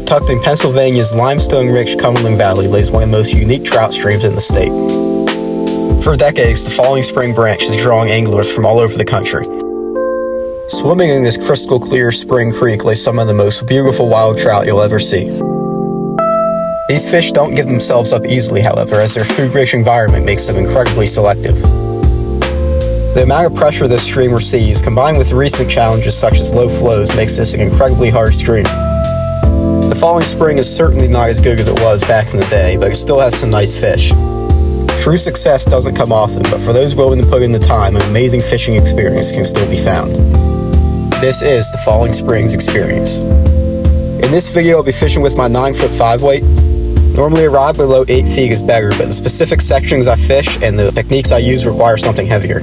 Tucked in Pennsylvania's limestone-rich Cumberland Valley lays one of the most unique trout streams in the state. For decades, the Falling Spring branch is drawing anglers from all over the country. Swimming in this crystal-clear spring creek lays some of the most beautiful wild trout you'll ever see. These fish don't give themselves up easily, however, as their food-rich environment makes them incredibly selective. The amount of pressure this stream receives, combined with recent challenges such as low flows, makes this an incredibly hard stream. The Falling Spring is certainly not as good as it was back in the day, but it still has some nice fish. True success doesn't come often, but for those willing to put in the time, an amazing fishing experience can still be found. This is the Falling Springs experience. In this video, I'll be fishing with my 9'5" weight. Normally a rod below 8 feet is better, but the specific sections I fish and the techniques I use require something heavier.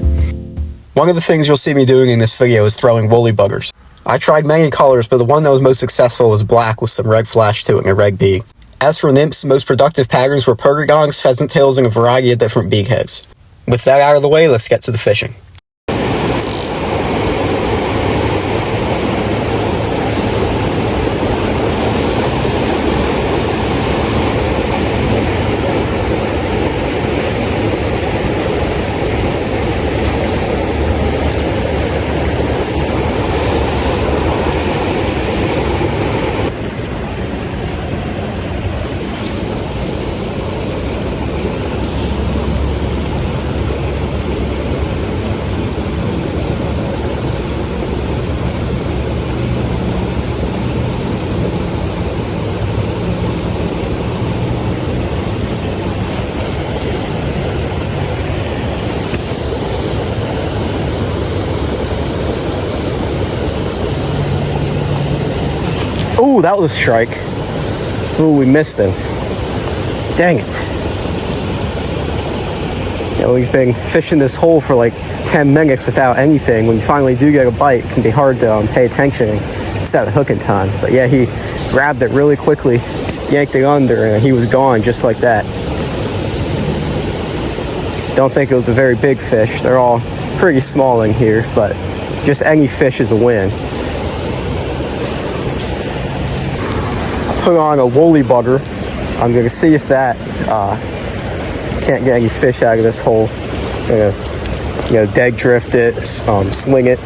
One of the things you'll see me doing in this video is throwing woolly buggers. I tried many colors, but the one that was most successful was black with some red flash to it and a red beak. As for nymphs, the most productive patterns were perdigons, pheasant tails, and a variety of different beak heads. With that out of the way, let's get to the fishing. Ooh, that was a strike. Ooh, we missed him. Dang it. You know, we've been fishing this hole for like 10 minutes without anything. When you finally do get a bite, it can be hard to pay attention and set a hook in time. But yeah, he grabbed it really quickly, yanked it under, and he was gone just like that. Don't think it was a very big fish. They're all pretty small in here, but just any fish is a win. Put on a woolly bugger. I'm going to see if that can't get any fish out of this hole. I'm gonna, dead drift it, swing it,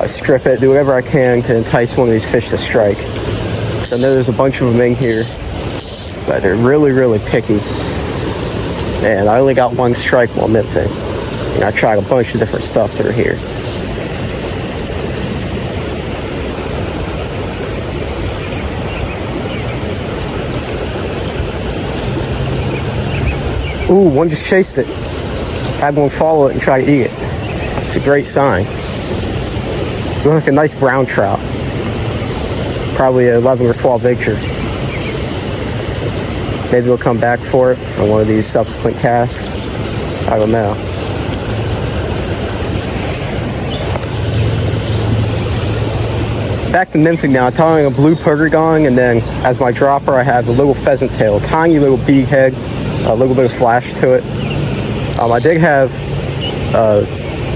strip it, do whatever I can to entice one of these fish to strike. I know there's a bunch of them in here, but they're really, really picky. And I only got one strike while nymphing. And I tried a bunch of different stuff through here. Ooh, one just chased it. Had one follow it and try to eat it. It's a great sign. Looks like a nice brown trout. Probably an 11 or 12 incher. Maybe we'll come back for it on one of these subsequent casts. I don't know. Back to nymphing now. Tying a blue perdigon, and then as my dropper I have a little pheasant tail, tiny little beak head. A little bit of flash to it. I did have a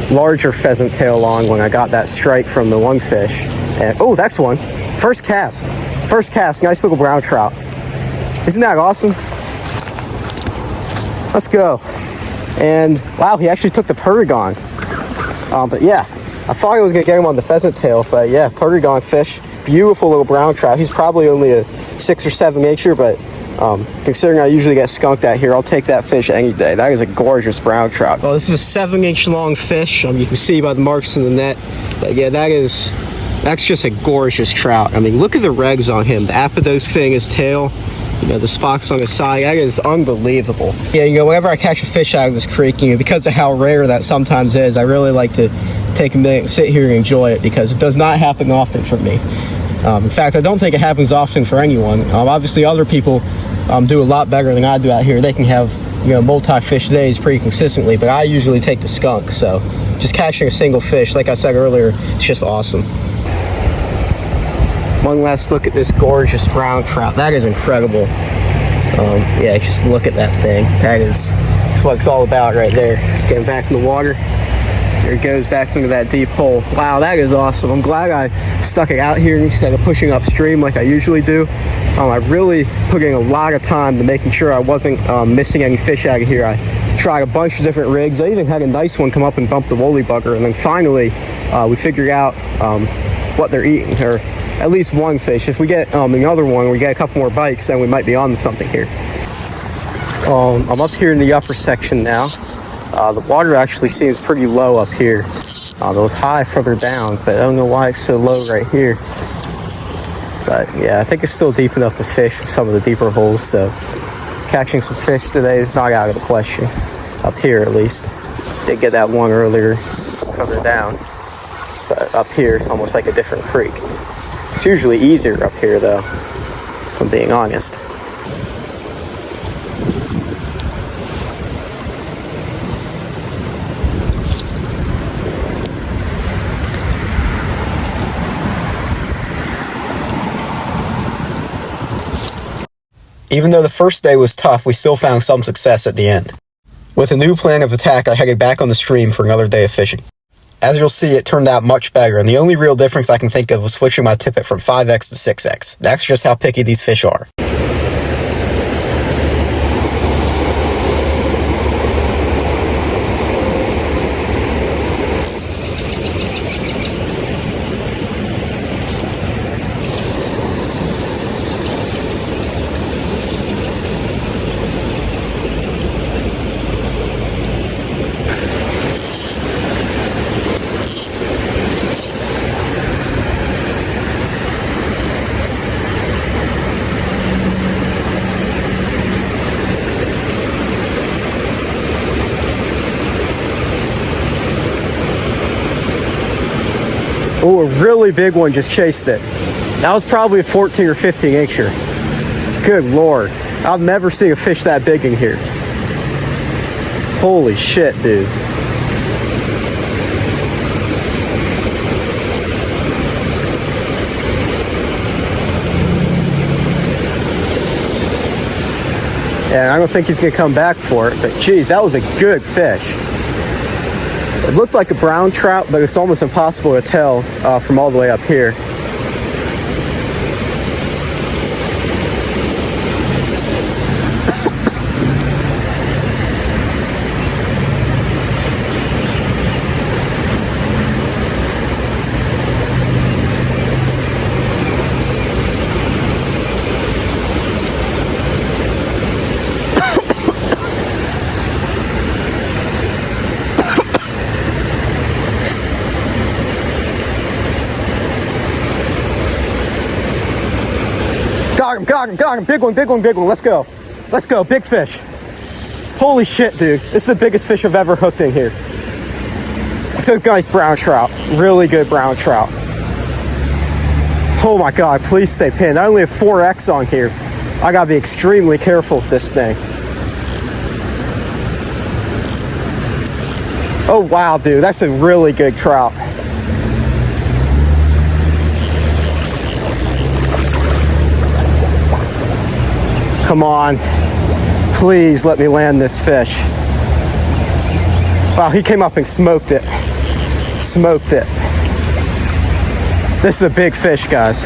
larger pheasant tail on when I got that strike from the one fish. And oh, that's one. First cast, nice little brown trout. Isn't that awesome? Let's go. And wow, he actually took the perdigon. But yeah, I thought I was gonna get him on the pheasant tail, but yeah, perdigon fish, beautiful little brown trout. He's probably only a 6 or 7 incher, but considering I usually get skunked out here, I'll take that fish any day. That is a gorgeous brown trout. Well, this is a 7-inch long fish. You can see by the marks in the net. But yeah, that's just a gorgeous trout. I mean, look at the regs on him. The apodose thing, his tail, the spots on his side. That is unbelievable. Yeah, whenever I catch a fish out of this creek, because of how rare that sometimes is, I really like to take a minute and sit here and enjoy it because it does not happen often for me. In fact, I don't think it happens often for anyone. Obviously, other people do a lot better than I do out here. They can have, multi-fish days pretty consistently, but I usually take the skunk. So just catching a single fish, like I said earlier, it's just awesome. One last look at this gorgeous brown trout. That is incredible. Yeah, just look at that thing. That's what it's all about right there. Getting back in the water. There it goes back into that deep hole. Wow, that is awesome. I'm glad I stuck it out here instead of pushing upstream like I usually do. I really put in a lot of time to making sure I wasn't missing any fish out of here. I tried a bunch of different rigs. I even had a nice one come up and bump the woolly bugger, and then finally we figured out what they're eating, or at least one fish. If we get another one, we get a couple more bites, then we might be on to something here. I'm up here in the upper section now. The water actually seems pretty low up here. It was high further down, but I don't know why it's so low right here. But yeah, I think it's still deep enough to fish in some of the deeper holes, so catching some fish today is not out of the question. Up here at least. Did get that one earlier further down, but up here it's almost like a different creek. It's usually easier up here though, if I'm being honest. Even though the first day was tough, we still found some success at the end. With a new plan of attack, I headed back on the stream for another day of fishing. As you'll see, it turned out much better, and the only real difference I can think of was switching my tippet from 5X to 6X. That's just how picky these fish are. Oh, a really big one just chased it. That was probably a 14 or 15 incher. Good Lord. I've never seen a fish that big in here. Holy shit, dude. Yeah, I don't think he's gonna come back for it, but geez, that was a good fish. It looked like a brown trout, but it's almost impossible to tell from all the way up here. Got him. Big one. Let's go. Big fish. Holy shit, dude. This is the biggest fish I've ever hooked in here. It's a nice brown trout. Really good brown trout. Oh my God, please stay pinned. I only have 4X on here. I gotta be extremely careful with this thing. Oh wow, dude. That's a really good trout. Come on, please let me land this fish. Wow, he came up and smoked it. This is a big fish, guys.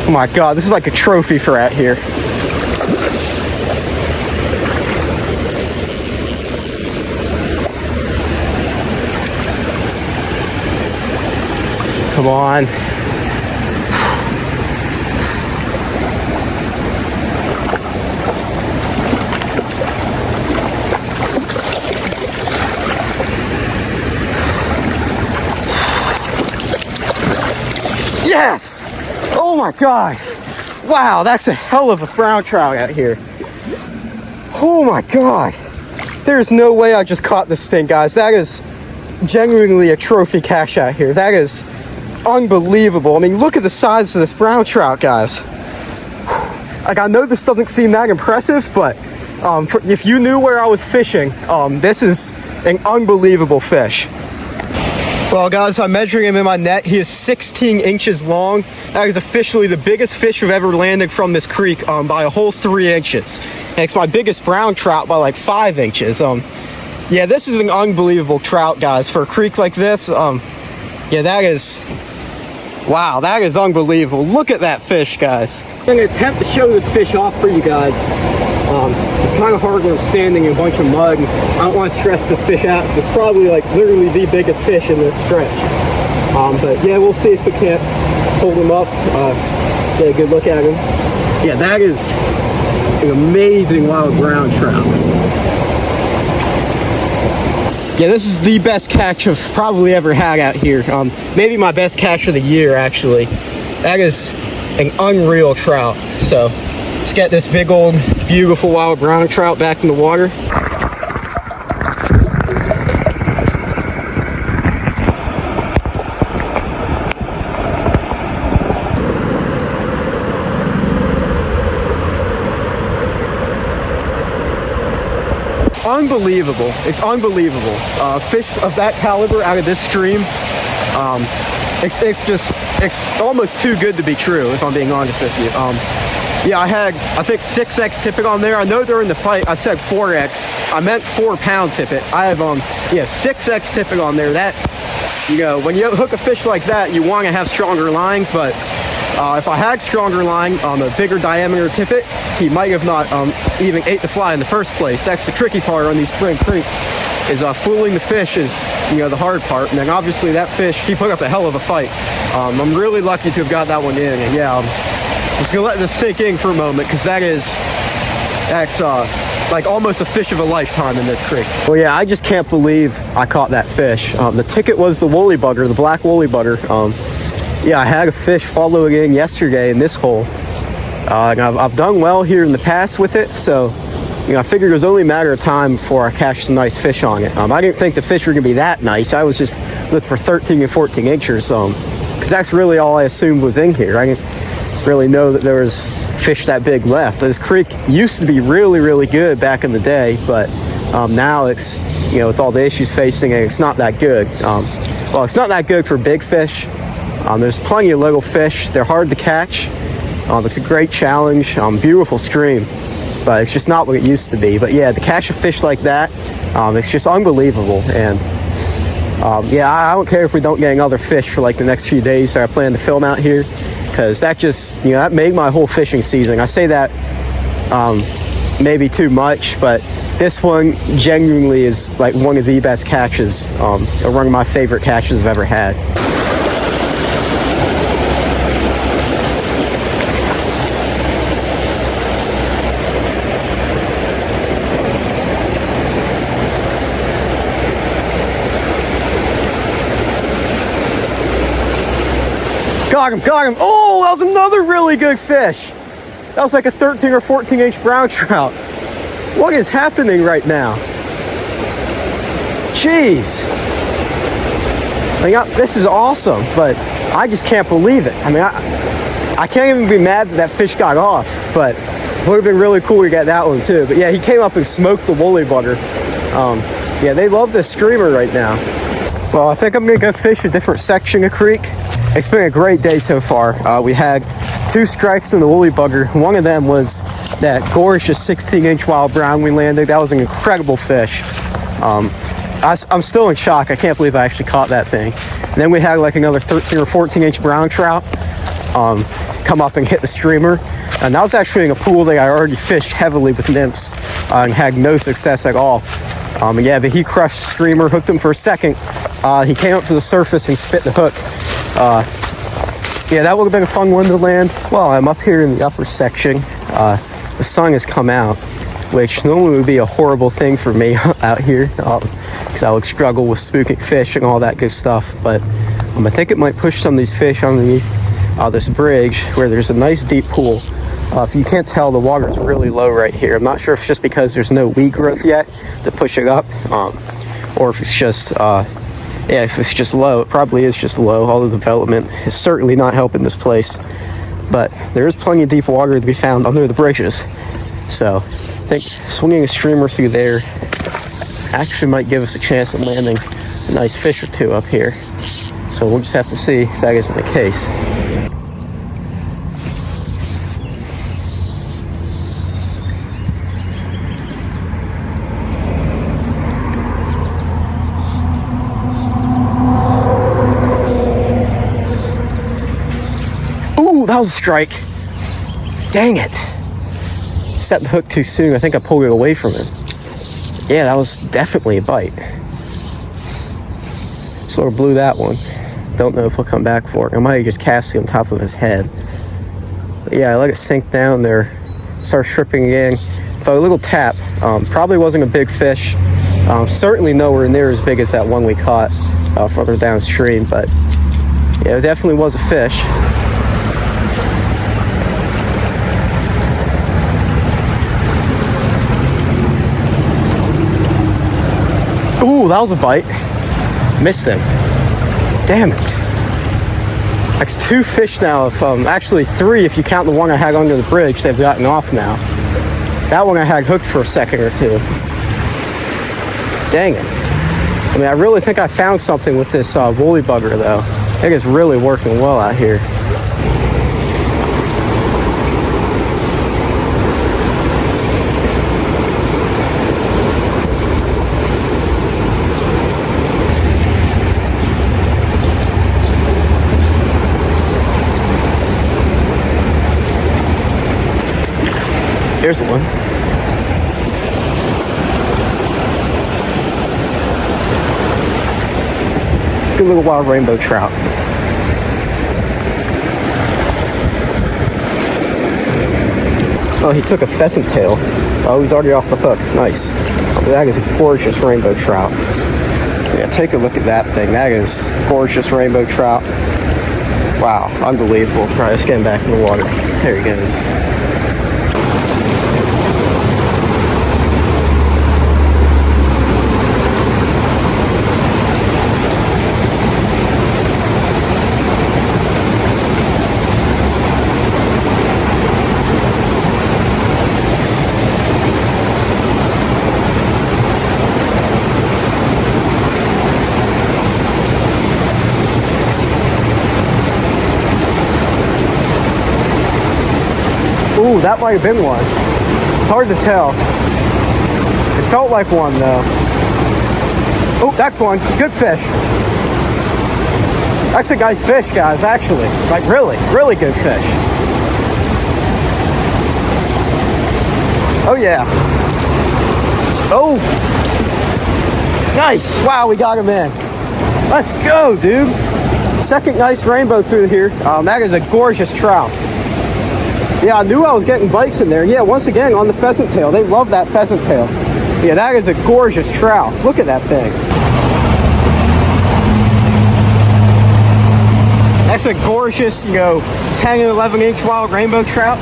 Oh my God, this is like a trophy for out here. Come on. Yes! Oh my God. Wow, that's a hell of a brown trout out here. Oh my God. There's no way I just caught this thing, guys. That is genuinely a trophy catch out here. That is unbelievable. I mean, look at the size of this brown trout, guys. Like, I know this doesn't seem that impressive, but if you knew where I was fishing, this is an unbelievable fish. Well, guys, I'm measuring him in my net. He is 16 inches long. That is officially the biggest fish we've ever landed from this creek by a whole 3 inches. And it's my biggest brown trout by like 5 inches. Yeah, this is an unbelievable trout, guys. For a creek like this, yeah, that is, wow, that is unbelievable. Look at that fish, guys. I'm gonna attempt to show this fish off for you guys. It's kind of hard when I'm standing in a bunch of mud. And I don't want to stress this fish out because it's probably like literally the biggest fish in this stretch. But yeah, we'll see if we can't hold him up. Get a good look at him. Yeah, that is an amazing wild brown trout. Yeah, this is the best catch I've probably ever had out here. Maybe my best catch of the year, actually. That is an unreal trout. So let's get this big old beautiful wild brown trout back in the water. Unbelievable. It's unbelievable. Fish of that caliber out of this stream, it's almost too good to be true, if I'm being honest with you. Yeah, I had, I think 6X tippet on there. I know during the fight I said 4X. I meant 4-pound tippet. I have, yeah, 6X tippet on there. That, you know, when you hook a fish like that, you want to have stronger line, but if I had stronger line on a bigger diameter tippet, he might have not even ate the fly in the first place. That's the tricky part on these spring creeks, is fooling the fish is, you know, the hard part. And then obviously that fish, he put up a hell of a fight. I'm really lucky to have got that one in. And yeah, I'm just gonna let this sink in for a moment, because that's like almost a fish of a lifetime in this creek. Well, yeah, I just can't believe I caught that fish. The ticket was the woolly bugger, the black woolly bugger. Yeah, I had a fish following in yesterday in this hole. And I've done well here in the past with it, so you know, I figured it was only a matter of time before I catch some nice fish on it. I didn't think the fish were gonna be that nice. I was just looking for 13 and 14 inchers, because that's really all I assumed was in here. I didn't really know that there was fish that big left. This creek used to be really, really good back in the day, but now it's, you know, with all the issues facing it, it's not that good. Well, it's not that good for big fish. There's plenty of little fish. They're hard to catch. It's a great challenge. Beautiful stream, but it's just not what it used to be. But yeah, to catch a fish like that, it's just unbelievable. And yeah, I don't care if we don't get another fish for like the next few days that I plan to film out here, because that just, you know, that made my whole fishing season. I say that maybe too much, but this one genuinely is like one of the best catches, or one of my favorite catches I've ever had. Got him. Oh, that was another really good fish. That was like a 13 or 14 inch brown trout. What is happening right now? Jeez. This is awesome, but I just can't believe it. I mean, I can't even be mad that that fish got off, but it would have been really cool to get that one too. But yeah, he came up and smoked the woolly bugger. Yeah, they love this streamer right now. Well, I think I'm gonna go fish a different section of creek. It's been a great day so far. We had 2 strikes in the woolly bugger. One of them was that gorgeous 16-inch wild brown we landed. That was an incredible fish. I'm still in shock. I can't believe I actually caught that thing. And then we had like another 13 or 14-inch brown trout come up and hit the streamer. And that was actually in a pool that I already fished heavily with nymphs and had no success at all. Yeah, but he crushed the streamer, hooked him for a second. He came up to the surface and spit the hook. Yeah, that would have been a fun one to land. Well, I'm up here in the upper section. The sun has come out, which normally would be a horrible thing for me out here, because I would struggle with spooking fish and all that good stuff. But I think it might push some of these fish underneath this bridge where there's a nice deep pool. If you can't tell, the water is really low right here. I'm not sure if it's just because there's no weed growth yet to push it up, or if it's just yeah, if it's just low. It probably is just low. All the development is certainly not helping this place, but there is plenty of deep water to be found under the bridges. So I think swinging a streamer through there actually might give us a chance at landing a nice fish or two up here. So we'll just have to see if that isn't the case. Ooh, that was a strike. Dang it. Set the hook too soon. I think I pulled it away from him. Yeah, that was definitely a bite. Sort of blew that one. Don't know if he'll come back for it. I might just cast it on top of his head. But yeah, I let it sink down there. Start stripping again. But a little tap. Probably wasn't a big fish. Certainly nowhere near as big as that one we caught further downstream. But yeah, it definitely was a fish. Ooh, that was a bite. Missed him. Damn it. That's 2 fish now. Actually 3 if you count the one I had under the bridge. They've gotten off now. That one I had hooked for a second or two. Dang it. I mean, I really think I found something with this woolly bugger though. I think it's really working well out here. There's one. Good little wild rainbow trout. Oh, he took a pheasant tail. Oh, he's already off the hook. Nice. Oh, that is a gorgeous rainbow trout. Yeah, take a look at that thing. That is gorgeous rainbow trout. Wow, unbelievable. All right, let's get him back in the water. There he goes. Ooh, that might have been one. It's hard to tell. It felt like one, though. Oh, that's one. Good fish. That's a nice fish, guys, actually. Like, really, really good fish. Oh, yeah. Oh. Nice. Wow, we got him in. Let's go, dude. Second nice rainbow through here. That is a gorgeous trout. Yeah, I knew I was getting bites in there. Yeah, once again, on the pheasant tail. They love that pheasant tail. Yeah, that is a gorgeous trout. Look at that thing. That's a gorgeous, 10 and 11 inch wild rainbow trout.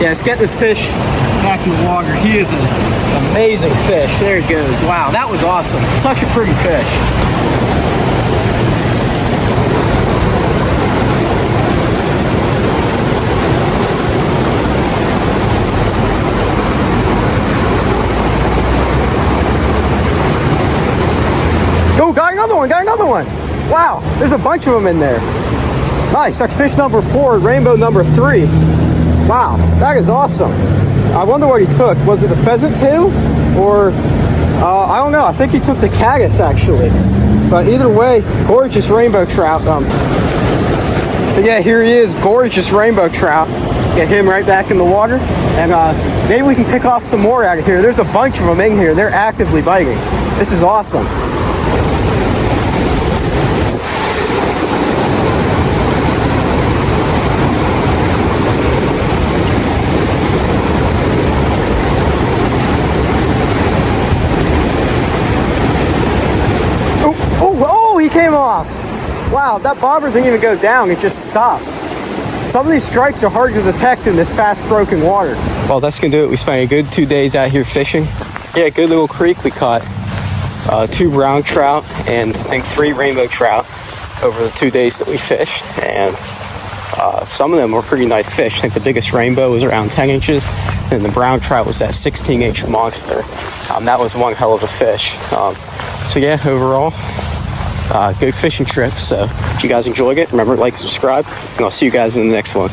Yeah, let's get this fish back in the water. He is an amazing fish. There he goes. Wow, that was awesome. Such a pretty fish. Oh, got another one. Wow, there's a bunch of them in there. Nice, that's fish number 4, rainbow number 3. Wow, that is awesome. I wonder what he took. Was it the pheasant tail? Or, I don't know. I think he took the caddis, actually. But either way, gorgeous rainbow trout. But yeah, here he is, gorgeous rainbow trout. Get him right back in the water. And maybe we can pick off some more out of here. There's a bunch of them in here. They're actively biting. This is awesome. He came off. Wow, that bobber didn't even go down. It just stopped. Some of these strikes are hard to detect in this fast broken water. Well, that's gonna do it. We spent a good 2 days out here fishing. Yeah, good little creek. We caught 2 brown trout and I think 3 rainbow trout over the 2 days that we fished. And some of them were pretty nice fish. I think the biggest rainbow was around 10 inches and the brown trout was that 16-inch monster. That was one hell of a fish. So yeah, overall, good fishing trip. So if you guys enjoyed it, remember to like, subscribe, and I'll see you guys in the next one.